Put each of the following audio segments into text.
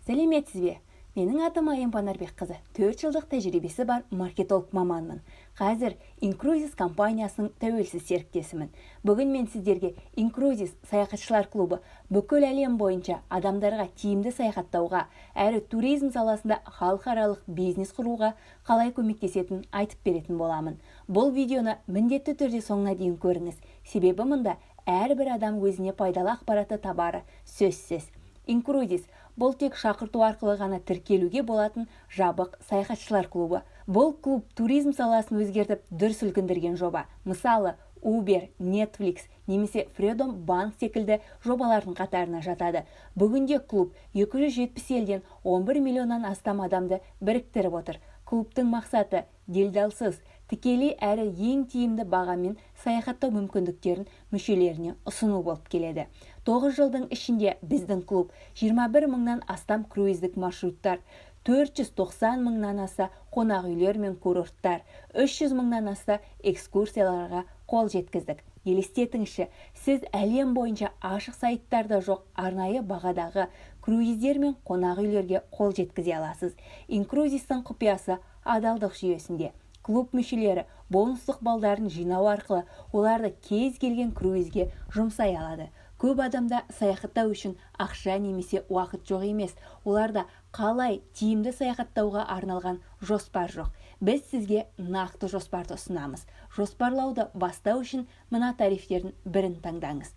Сәлеметсіз бе? Менің атым Айым Панарбекқызы. 4 жылдық тәжірибесі бар маркетолог маманмын. Қазір Incruises компаниясының тәуелсіз серіктесімін. Бүгін мен сіздерге Incruises саяхатшылар клубы бүкіл әлем бойынша адамдарға тиімді саяхаттауға, әрі туризм саласында халықаралық бизнес құруға қалай көмектесетінін айтып беретін боламын. Бұл видеоны міндетті түрде соңына дейін көріңіз. Себебі мұнда әрбір адам өзіне пайдалы ақпаратты табары сөзсіз. Incruises бұл тек шақырту арқылы ғана тіркелуге болатын жабық саяхатшылар клубы. Бұл клуб туризм саласын өзгертіп дүр сілкіндірген жоба. Мысалы, Uber, Netflix немесе Freedom Bank секілді жобалардың қатарына жатады. Бүгінде клуб 270 елден 11 миллионнан астам адамды біріктіріп отыр. Клубтың мақсаты делдалсыз, тікелей әрі ең тиімді бағамен саяхаттау мүмкіндіктерін мүшелеріне ұсыну болып келеді. 9 жылдың ішінде біздің клуб 21 мыңнан астам круиздік маршруттар, 490 мыңнан аса қонақ үйлер мен курорттар, 300 мыңнан аса экскурсияларға қол жеткіздік. Елестетіңізші, сіз әлем бойынша ашық сайттарда жоқ арнайы бағадағы круиздер мен қонақ үйлерге қол жеткізе аласыз. Incruises'тің құпиясы адалдық жүйесінде. Клуб мүшелері бонустық балдарын жинау арқылы оларды кез келген круизге жұмсай алады. Көп адамда саяхаттау үшін ақша немесе уақыт жоқ емес. Оларда қалай тиімді саяхаттауға арналған жоспар жоқ. Біз сізге нақты жоспарды ұсынамыз. Жоспарлауды бастау үшін мына тарифтердің бірін таңдаңыз.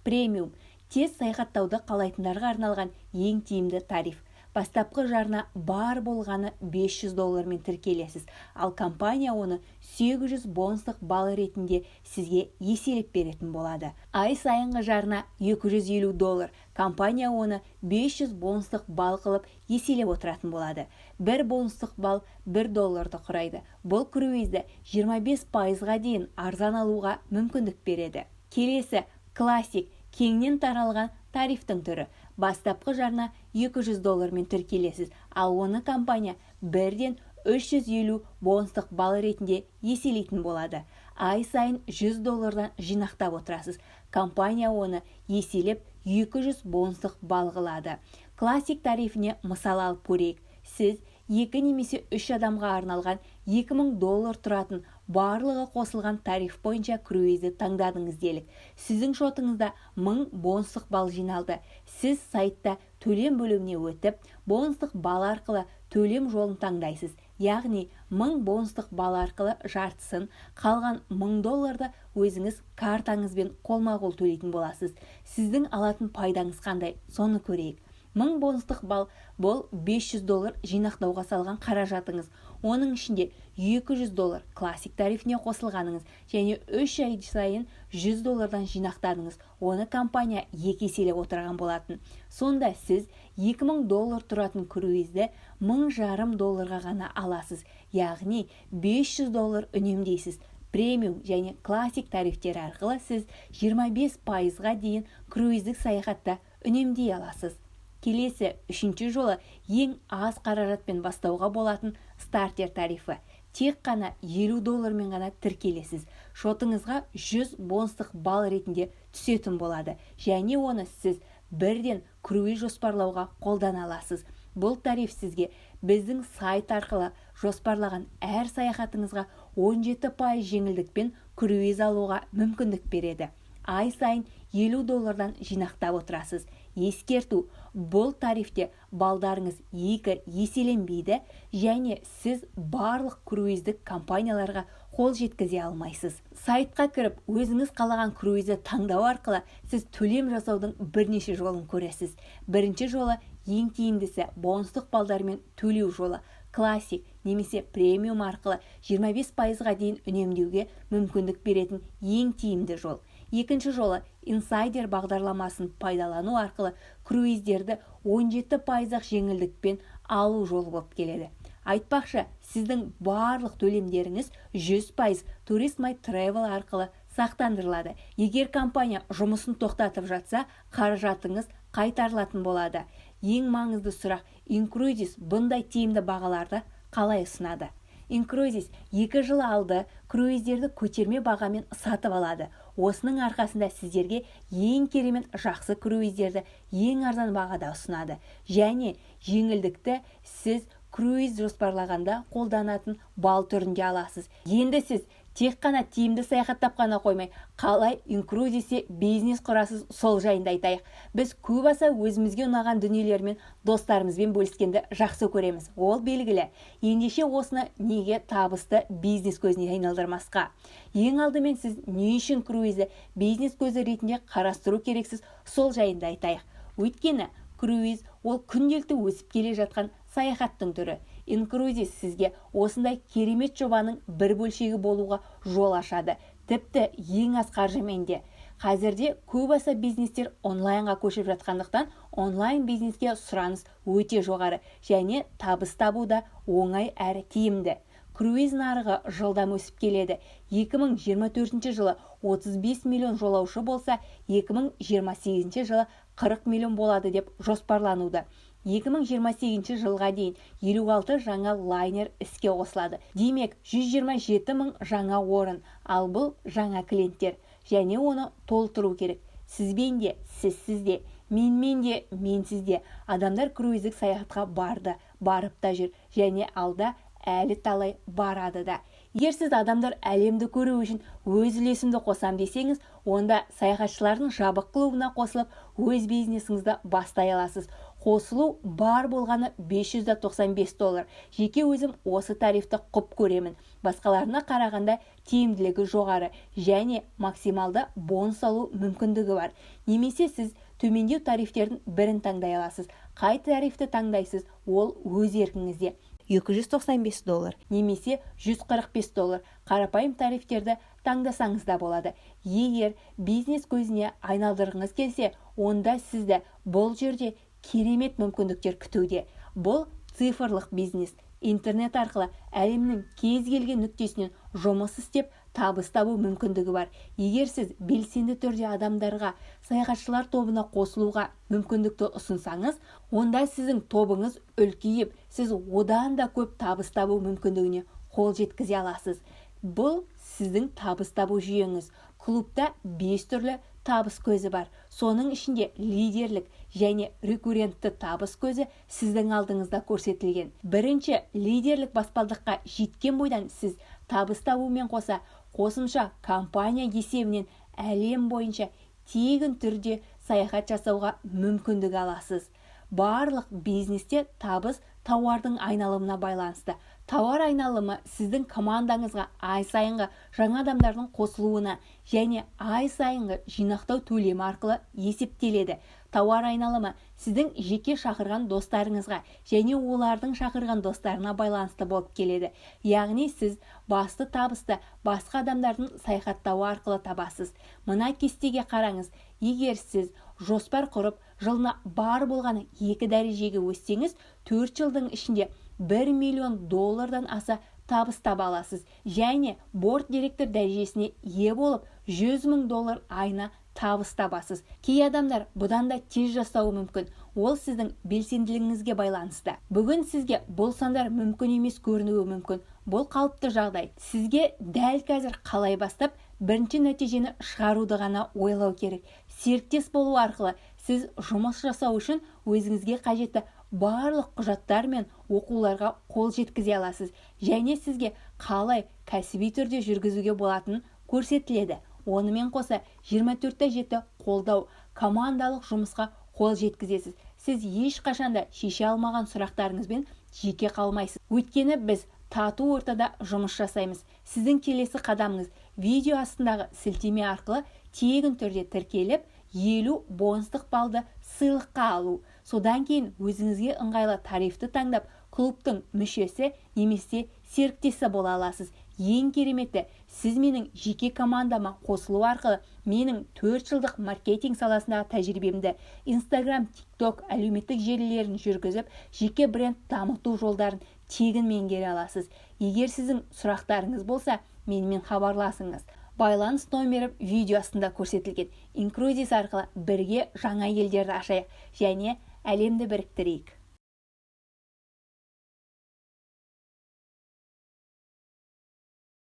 Премиум – тез саяхаттауды қалайтындарға арналған ең тиімді тариф. Бастапқы жарна бар болғаны $500 тіркелесіз, ал компания оны 800 бонустық балл ретінде сізге еселеп беретін болады. Ай сайынғы жарна $250, компания оны 500 бонустық балл қылып еселеп отыратын болады. Бір бонустық балл $1 құрайды. Бұл круизді 25%-ға дейін арзан алуға мүмкіндік береді. Келесі классик кеңінен таралған тарифтің түрі. Бастапқы жарна $200 тіркелесіз, ал оны компания бірден 350 бонустық балл ретінде еселейтін болады. Ай сайын $100 жинақтап отырасыз. Компания оны еселеп 200 бонустық балл қылады. Классик тарифіне мысал алып көрейік. Сіз 2 немесе 3 адамға арналған $2000 тұратын барлығы қосылған тариф бойынша круизді таңдадыңыз делік. Сіздің шотыңызда 1000 бонустық балл жиналды. Сіз сайтта төлем бөлігіне өтіп, бонустық балл арқылы төлем жолын таңдайсыз. Яғни 1000 бонустық балл арқылы жартысын, қалған $1000 өзіңіз картаңызбен қолма-қол төлейтін боласыз. Сіздің алатын пайдаңыз қандай? Соны көрейік. 1000 бонустық балл бұл $500 жинақтауға салған қаражатыңыз. Оның ішінде $200 классик тарифіне қосылғаныңыз және 3 ай сайын $100 жинақтадыңыз. Оны компания 2 еселеп отырған болатын. Сонда сіз $2000 тұратын круизді $1500 ғана аласыз. Яғни $500 үнемдейсіз. Премиум және классик тарифтер арқылы сіз 25%-ға дейін круиздік саяхатта үнемдей аласыз. Келесі үшінші жолы ең аз қаражатпен бастауға болатын стартер тарифі. Тек қана $50 ғана тіркелесіз. Шотыңызға 100 бонустық балл ретінде түсетін болады. Және оны сіз бірден круиз жоспарлауға қолдана аласыз. Бұл тариф сізге біздің сайт арқылы жоспарлаған әр саяхатыңызға 17% жеңілдікпен круиз алуға мүмкіндік береді. Ай сайын $50 жинақтап отырасыз. Ескерту, бұл тарифте балдарыңыз 2 еселенбейді және сіз барлық круиздік компанияларға қол жеткізе алмайсыз. Сайтқа кіріп, өзіңіз қалаған круизді таңдау арқылы сіз төлем жасаудың бірнеше жолын көресіз. Бірінші жолы ең тиімдісі бонустық балдармен төлеу жолы. Классик немесе премиум арқылы 25%-ға дейін үнемдеуге мүмкіндік беретін ең тиімді жол. Екінші жолы инсайдер бағдарламасын пайдалану арқылы круиздерді 17%-ақ жеңілдікпен алу жолы болып келеді. Айтпақшы, сіздің барлық төлемдеріңіз 100% Tourist My Travel арқылы сақтандырылады. Егер компания жұмысын тоқтатып жатса, қаражатыңыз қайтарылатын болады. Ең маңызды сұрақ, Incruises бұндай тиімді бағаларды қалай ұсынады? Incruises 2 жыл алды круиздерді көтерме бағамен сатып алады. осының арқасында сіздерге ең керемет жақсы круиздерді ең арзан бағада ұсынады. Және жеңілдікті сіз круиз жоспарлағанда қолданатын балл түрінде аласыз. Енді сіз тек қана тиімді саяхаттап қана қоймай, қалай инкрузисте бизнес құрасыз, сол жайында айтайық. Біз көп аса өзімізге ұнаған дүниелермен достарымызбен бөліскенді жақсы көреміз. Ол белгілі. Ендеше осыны неге табысты бизнес көзіне айналдырмасқа? Ең алдымен сіз не үшін круизді бизнес көзі ретінде қарастыру керексіз, сол жайында айтайық. Өйткені круиз ол күнделікті өсіп келе жатқан саяхаттың түрі. Инкрузис сізге осындай керемет жобаның бір бөлшегі болуға жол ашады. Тіпті ең аз қаржымен де. Қазірде көп аса бизнестер онлайнға көшіп жатқандықтан, онлайн бизнеске сұраныс өте жоғары және табыс табу да оңай әрі тиімді. Круиз нарығы жылдам өсіп келеді. 2024 жылы 35 миллион жолаушы болса, 2028 жылы 40 миллион болады деп жоспарлануда. 2028 жылға дейін 56 жаңа лайнер іске қосылады. Демек, 127 мың жаңа орын, ал бұл жаңа клиенттер. Және оны толтыру керек. Сізбен де, сізсіз де, менмен де, менсіз де. Адамдар круиздік саяхатқа барды, барып та жүр, және алда әлі талай барады да. Егер сіз адамдар әлемді көру үшін өз үлесімді қосам десеңіз, онда саяхатшылардың жабық клубына қосылып, өз бизнесіңізді бастай аласыз. Қосылу бар болғаны $595. Жеке өзім осы тарифті құп көремін. Басқаларына қарағанда тиімділігі жоғары және максималды бонус алу мүмкіндігі бар. Немесе сіз төмендеу тарифтердің бірін таңдай аласыз. Қай тарифті таңдайсыз, ол өз еркіңізде. $295 немесе $145 қарапайым тарифтерді таңдасаңыз да болады. Егер бизнес көзіне айналдырғыңыз келсе, онда сізді бұл жерде керемет мүмкіндіктер күтуде. Бұл цифрлық бизнес. Интернет арқылы әлемнің кез келген нүктесінен жұмыс істеп, табыс табу мүмкіндігі бар. Егер сіз белсенді түрде адамдарға, саяхатшылар тобына қосылуға мүмкіндікті ұсынсаңыз, онда сіздің тобыңыз үлкейіп, сіз одан да көп табыс табу мүмкіндігіне қол жеткізе аласыз. Бұл сіздің табыс табу жүйеңіз. Клубта 5 түрлі табыс көзі бар. Соның ішінде лидерлік және рекуррентті табыс көзі сіздің алдыңызда көрсетілген. Бірінші, лидерлік баспалдаққа жеткен бойдан сіз табыс табумен қоса қосымша компания есебінен әлем бойынша тегін түрде саяхат жасауға мүмкіндік аласыз. Барлық бизнесте табыс тауардың айналымына байланысты. Тауар айналымы сіздің командаңызға ай сайынғы жаңа адамдардың қосылуына және ай сайынғы жинақтау төлемі арқылы есептеледі. Тауар айналымы сіздің жеке шақырған достарыңызға және олардың шақырған достарына байланысты болып келеді. Яғни сіз басты табысты басқа адамдардың саяхаттауы арқылы табасыз. Мына кестеге қараңыз. Егер сіз жоспар құрып, жылына бар болғаны 2 дәрежеге өссеңіз, 4 жылдың ішінде $1 миллион аса табыс таба аласыз. Және борт директор дәрежесіне ие болып, $100 мың айына табыс табасыз. Кей адамдар бұдан да тез жасауы мүмкін. Ол сіздің белсенділігіңізге байланысты. Бүгін сізге бұл сандар мүмкін емес көрінуі мүмкін. Бұл қалыпты жағдай. Сізге дәл қазір қалай бастап, бірінші нәтижені шығаруды ғана ойлау керек. Серіктес болу арқылы сіз жұмыс жасау үшін өзіңізге қажетті барлық құжаттар мен оқуларға қол жеткізе аласыз. Және сізге қалай кәсіби түрде жүргізуге болатынын көрсетіледі. Онымен қоса 24/7 қолдау, командалық жұмысқа қол жеткізесіз. Сіз ешқашанда шеше алмаған сұрақтарыңызбен жеке қалмайсыз. Өйткені біз тату ортада жұмыс жасаймыз. Сіздің келесі қадамыңыз видео астындағы сілтеме арқылы тегін түрде тіркеліп, 50 бонустық балды сыйлыққа алу. Содан кейін өзіңізге ыңғайлы тарифті таңдап, клубтың мүшесі немесе серіктесі бола аласыз. Ең кереметі, сіз менің жеке командама қосылу арқылы менің 4 жылдық маркетинг саласындағы тәжірибемді, Instagram, TikTok әлеуметтік желілерін жүргізіп, жеке бренд дамыту жолдарын тегін меңгере аласыз. Егер сіздің сұрақтарыңыз болса, менімен хабарласыңыз. Байланыс номері видео астында көрсетілген. Инкрузис арқылы бірге жаңа елдерді ашайық және әлемді біріктірейік.